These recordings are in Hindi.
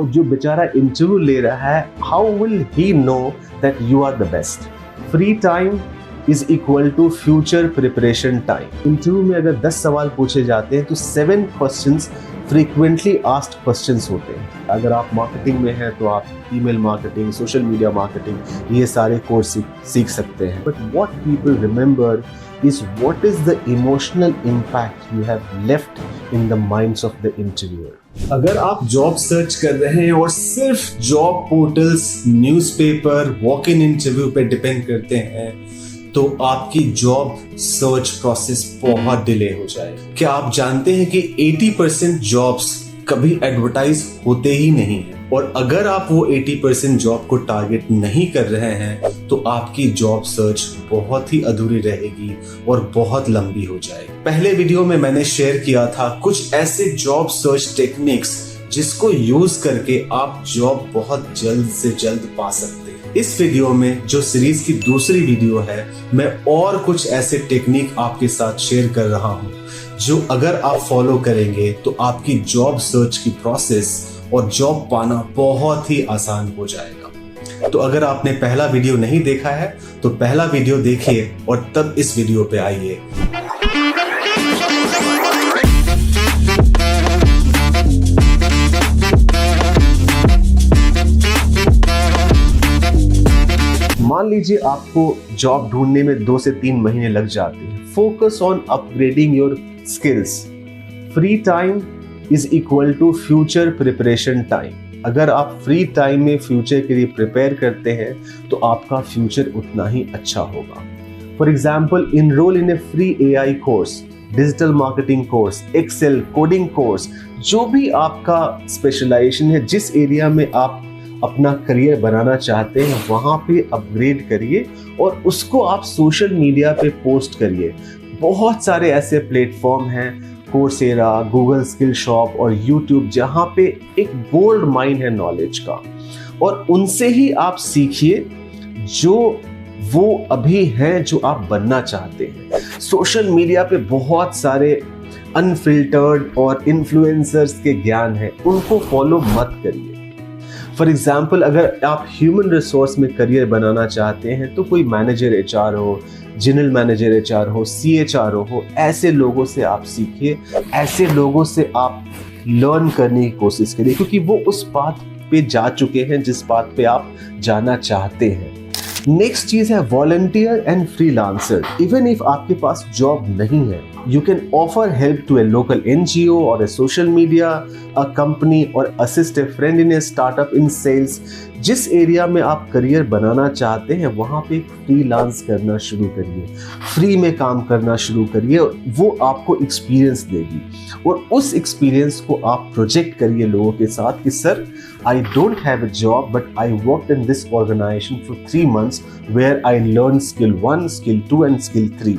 नाउ जो बेचारा इंटरव्यू ले रहा है, how will he know that you are the best? Free time is equal to future preparation time. Interview में अगर 10 सवाल पूछे जाते हैं तो 7 क्वेश्चंस फ्रीक्वेंटली आस्क्ड क्वेश्चंस होते हैं। अगर आप मार्केटिंग में हैं तो आप email marketing, social media marketing, ये सारे कोर्स सीख सकते हैं। But what people remember is what is the emotional impact you have left in the minds of the interviewer. अगर आप जॉब सर्च कर रहे हैं और सिर्फ job portals, newspaper, walk in interview पे डिपेंड करते हैं तो आपकी जॉब सर्च प्रोसेस बहुत डिले हो जाएगा। क्या आप जानते हैं कि 80% जॉब्स कभी एडवर्टाइज होते ही नहीं है? और अगर आप वो 80% जॉब को टारगेट नहीं कर रहे हैं तो आपकी जॉब सर्च बहुत ही अधूरी रहेगी और बहुत लंबी हो जाएगी। पहले वीडियो में मैंने शेयर किया था कुछ ऐसे जॉब सर्च टेक्निक्स जिसको यूज करके आप जॉब बहुत जल्द से जल्द पा सकते हैं। इस वीडियो में जो सीरीज की दूसरी वीडियो है, मैं और कुछ ऐसे टेक्निक आपके साथ शेयर कर रहा हूँ जो अगर आप फॉलो करेंगे तो आपकी जॉब सर्च की प्रोसेस और जॉब पाना बहुत ही आसान हो जाएगा। तो अगर आपने पहला वीडियो नहीं देखा है तो पहला वीडियो देखिए और तब इस वीडियो पे आइए। मान लीजिए आपको जॉब ढूंढने में 2 से 3 महीने लग जाते हैं। Focus on upgrading your skills. Free time is equal to future preparation time. अगर आप फ्री टाइम में फ्यूचर के लिए प्रिपेयर करते हैं तो आपका फ्यूचर उतना ही अच्छा होगा। For example, enrol in a free AI course, digital marketing course, excel, coding course, जो भी आपका स्पेशलाइजेशन है, जिस एरिया में आप अपना करियर बनाना चाहते हैं वहां पे अपग्रेड करिए और उसको आप सोशल मीडिया पे पोस्ट करिए। बहुत सारे ऐसे प्लेटफॉर्म हैं, कोर्सेरा, गूगल स्किल शॉप और यूट्यूब, जहां पे एक गोल्ड माइन है नॉलेज का, और उनसे ही आप सीखिए जो वो अभी हैं जो आप बनना चाहते हैं। सोशल मीडिया पे बहुत सारे अनफिल्टर्ड और इन्फ्लुएंसर्स के ज्ञान है, उनको फॉलो मत करिए। फॉर एग्जाम्पल, अगर आप ह्यूमन रिसोर्स में करियर बनाना चाहते हैं तो कोई मैनेजर HR हो, जनरल मैनेजर HR हो, CHRO हो, ऐसे लोगों से आप सीखिए, ऐसे लोगों से आप लर्न करने की कोशिश करिए, क्योंकि वो उस बात पे जा चुके हैं जिस बात पे आप जाना चाहते हैं। नेक्स्ट चीज है volunteer and freelancer. Even if आपके पास जॉब नहीं है, you can offer help to a local NGO और a social media a company और assist a friend in a startup in sales. जिस एरिया में आप करियर बनाना चाहते हैं वहां पे फ्रीलांस करना शुरू करिए, फ्री में काम करना शुरू करिए, वो आपको एक्सपीरियंस देगी और उस एक्सपीरियंस को आप प्रोजेक्ट करिए लोगों के साथ कि sir, I don't have a job but I worked in this organisation for 3 months where I learned skill 1, skill 2 and skill 3.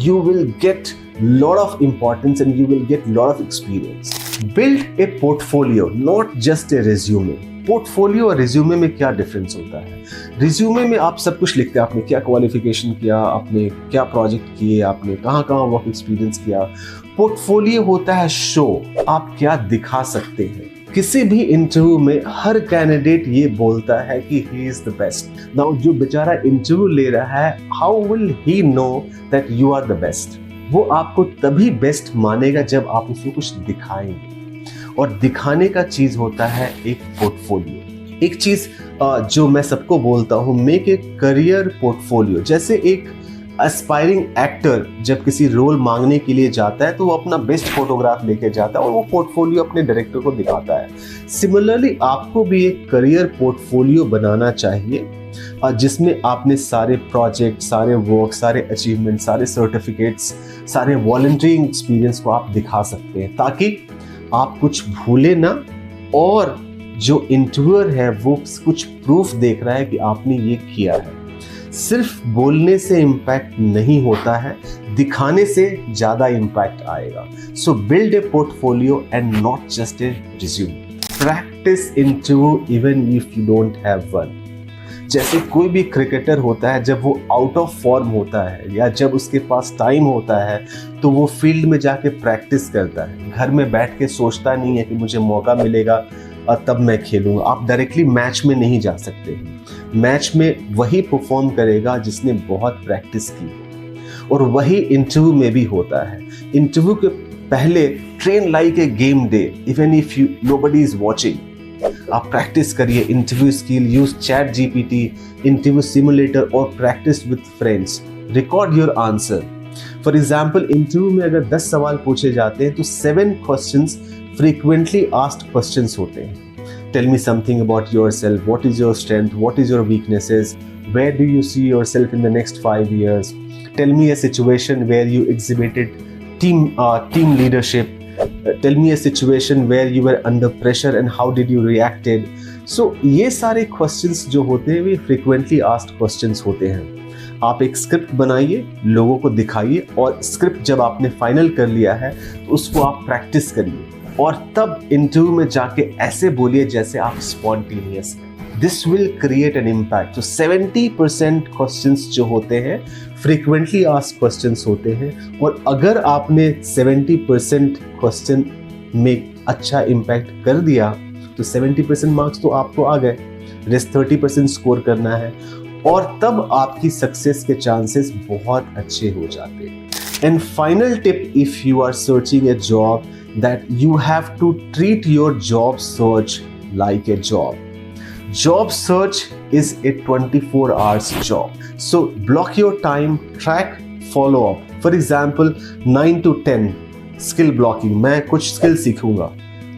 You will get lot of importance and you will get lot of experience. Build a portfolio, not just a resume. Portfolio और रिज्यूमे में क्या डिफरेंस होता है? रिज्यूमे में आप सब कुछ लिखते हैं, आपने क्या क्वालिफिकेशन किया, आपने क्या प्रोजेक्ट किए, आपने कहाँ कहाँ वर्क एक्सपीरियंस किया। पोर्टफोलियो होता है शो, आप क्या दिखा सकते हैं। किसी भी इंटरव्यू में हर कैंडिडेट ये बोलता है कि he is the best. Now जो बेचारा इंटरव्यू ले रहा है, how will he know that you are the best? वो आपको तभी बेस्ट मानेगा जब आप उसको कुछ दिखाएंगे, और दिखाने का चीज होता है एक पोर्टफोलियो। एक चीज जो मैं सबको बोलता हूँ, मेक ए करियर पोर्टफोलियो। जैसे एक एस्पायरिंग एक्टर जब किसी रोल मांगने के लिए जाता है तो वो अपना बेस्ट फोटोग्राफ लेके जाता है और वो पोर्टफोलियो अपने डायरेक्टर को दिखाता है। सिमिलरली आपको भी एक करियर पोर्टफोलियो बनाना चाहिए जिसमें आपने सारे प्रोजेक्ट, सारे वर्क, सारे अचीवमेंट, सारे सर्टिफिकेट्स, सारे वॉलंटियरिंग एक्सपीरियंस को आप दिखा सकते हैं, ताकि आप कुछ भूले ना और जो इंटरव्यूअर है वो कुछ प्रूफ देख रहा है कि आपने ये किया है। सिर्फ बोलने से इम्पैक्ट नहीं होता है, दिखाने से ज्यादा इम्पैक्ट आएगा। सो build a portfolio and not just a resume. Practice interview even if you don't have one. जैसे कोई भी क्रिकेटर होता है, जब वो आउट ऑफ फॉर्म होता है या जब उसके पास टाइम होता है तो वो फील्ड में जाके प्रैक्टिस करता है। घर में बैठ के सोचता नहीं है कि मुझे मौका मिलेगा तब मैं खेलूंगा। आप डायरेक्टली मैच में नहीं जा सकते हैं। मैच में वही परफॉर्म करेगा जिसने बहुत प्रैक्टिस की है, और वही इंटरव्यू में भी होता है। इंटरव्यू के पहले train like a game day, even if you nobody is watching. आप प्रैक्टिस करिए interview skill, use ChatGPT, interview simulator और practice with friends. Record your answer. For example, interview में अगर 10 सवाल पूछे जाते हैं तो 7 क्वेश्चंस फ्रीक्वेंटली आस्क्ड क्वेश्चंस होते हैं। Tell me something about yourself, what is your strength, what is your weaknesses, where do you see yourself in the next 5 years, tell me a situation where you exhibited team leadership, tell me a situation where you were under pressure and how did you reacted. So ये सारे questions जो होते हैं वे frequently asked questions होते हैं। आप एक स्क्रिप्ट बनाइए, लोगों को दिखाइए, और स्क्रिप्ट जब आपने फाइनल कर लिया है तो उसको आप प्रैक्टिस करिए, और तब इंटरव्यू में जाके ऐसे बोलिए जैसे आप स्पॉन्टेनियस हैं। This will create an impact. तो 70% क्वेश्चंस जो होते हैं फ्रीक्वेंटली आस्क्ड क्वेश्चंस होते हैं, और अगर आपने 70% क्वेश्चन में अच्छा इम्पैक्ट कर दिया तो 70% मार्क्स तो आपको आ गए। रेस्ट 30% स्कोर करना है, और तब आपकी सक्सेस के चांसेस बहुत अच्छे हो जाते हैं। And final tip, if you are searching a job, that you have to treat your job search like a job. Job search is a 24 hours job. So block your time, track, follow up. For example, 9 to 10 skill blocking. मैं कुछ skill सीखूंगा।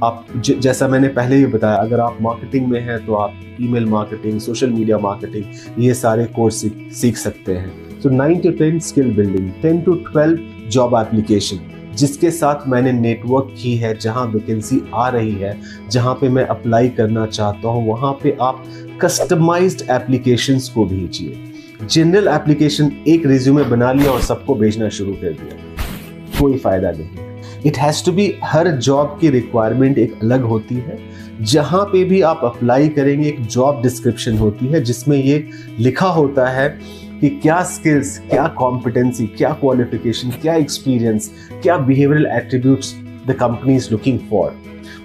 आप जैसा मैंने पहले भी बताया, अगर आप मार्केटिंग में हैं तो आप email marketing, social media marketing, ये सारे कोर्स सीख सकते हैं। So 9 to 10 skill building, 10 to 12 job application, जिसके साथ मैंने नेटवर्क की है, जहां वैकेंसी आ रही है, जहां पे मैं अप्लाई करना चाहता हूं, वहां पे आप कस्टमाइज्ड एप्लीकेशंस को भेजिए। जनरल एप्लीकेशन एक रिज्यूमे बना लिया और सबको भेजना शुरू कर दिया, कोई फायदा नहीं। इट हैज़ टू बी, हर जॉब की रिक्वायरमेंट एक अलग होती है। जहां पे भी आप अप्लाई करेंगे एक जॉब डिस्क्रिप्शन होती है जिसमें ये लिखा होता है कि क्या स्किल्स, क्या कॉम्पिटेंसी, क्या क्वालिफिकेशन, क्या एक्सपीरियंस, क्या behavioural attributes the company is looking for.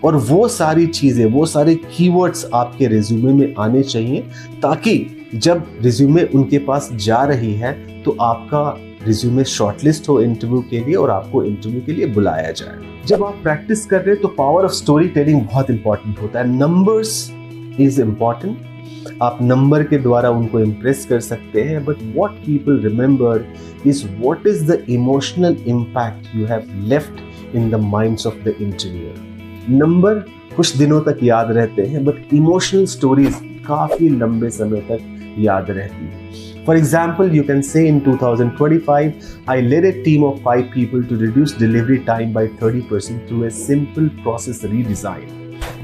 और वो सारी चीज़ें, वो सारे कीवर्ड्स आपके रिज्यूमे में आने चाहिए, ताकि जब रिज्यूमे उनके पास जा रही है तो आपका रिज्यूमे शॉर्टलिस्ट हो इंटरव्यू के लिए और आपको इंटरव्यू के लिए बुलाया जाए। जब आप प्रैक्टिस कर रहे हैं तो पावर ऑफ स्टोरी टेलिंग बहुत इंपॉर्टेंट होता है। Numbers is important. आप नंबर के द्वारा उनको इम्प्रेस कर सकते हैं, but what people remember is what is the emotional impact you have left in the minds of the interviewer. Number कुछ दिनों तक याद रहते हैं, बट इमोशनल स्टोरीज काफी लंबे समय तक याद रहती है। For example, you can say in 2025, I led a team of 5 people to reduce delivery time by 30% through a simple process redesign.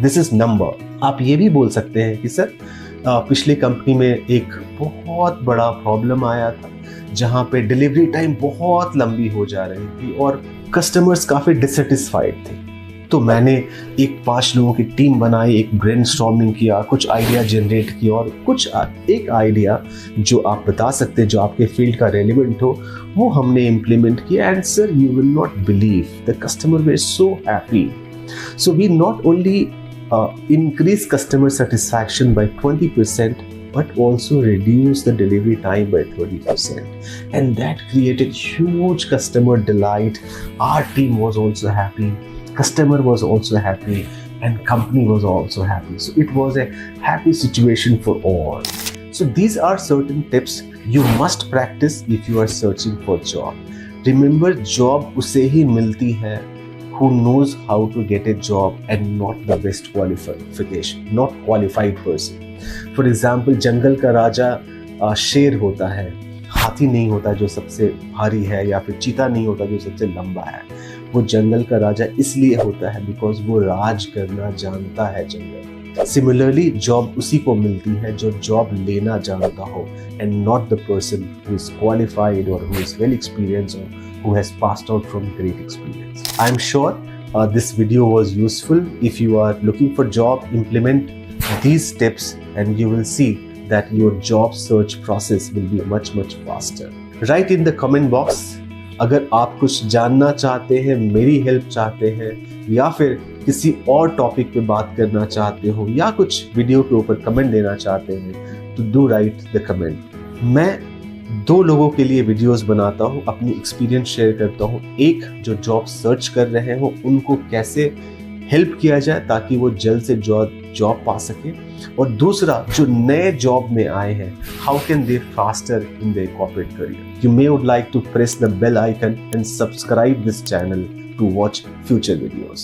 This is number. आप ये भी बोल सकते हैं कि सर पिछली कंपनी में एक बहुत बड़ा प्रॉब्लम आया था, जहाँ पे डिलीवरी टाइम बहुत लंबी हो जा रही थी और कस्टमर्स काफ़ी डिससेटिस्फाइड थे। तो मैंने एक 5 लोगों की टीम बनाई, एक ब्रेनस्टॉर्मिंग किया, कुछ आइडिया जनरेट किया, और एक आइडिया जो आप बता सकते हैं, जो आपके फील्ड का रेलिवेंट हो, वो हमने इम्प्लीमेंट किया। And sir, you will not believe, the customer were so happy. So we not only increase customer satisfaction by 20%, but also reduce the delivery time by 30%. And that created huge customer delight. Our team was also happy, customer was also happy, and company was also happy. So it was a happy situation for all. So these are certain tips you must practice if you are searching for job. Remember, job उसे ही मिलती है who knows how to get a job and not the best qualification, not qualified person. For example, जंगल का राजा शेर होता है, हाथी नहीं होता जो सबसे भारी है, या फिर चीता नहीं होता जो सबसे लंबा है। वो जंगल का राजा इसलिए होता है बिकॉज वो राज करना जानता है जंगल। सिमिलरली जॉब उसी को मिलती है जो जॉब लेना जानता हो, and not the person who is qualified और हु इज वेल एक्सपीरियंस्ड और who has passed out from great experience. I am sure this video was useful. If you are looking for job, implement these tips and you will see that your job search process will be much faster. Write in the comment box अगर आप कुछ जानना चाहते हैं, मेरी हेल्प चाहते हैं, या फिर किसी और टॉपिक पे बात करना चाहते हो, या कुछ वीडियो के ऊपर कमेंट देना चाहते हैं, तो डू राइट द कमेंट। मैं 2 लोगों के लिए वीडियोस बनाता हूँ, अपनी एक्सपीरियंस शेयर करता हूँ। एक जो जॉब सर्च कर रहे हो उनको कैसे हेल्प किया जाए ताकि वो जल्द से जॉब पा सके, और दूसरा जो नए जॉब में आए हैं, how can they faster in their corporate career. You may would like to press the bell icon and subscribe this channel to watch future videos.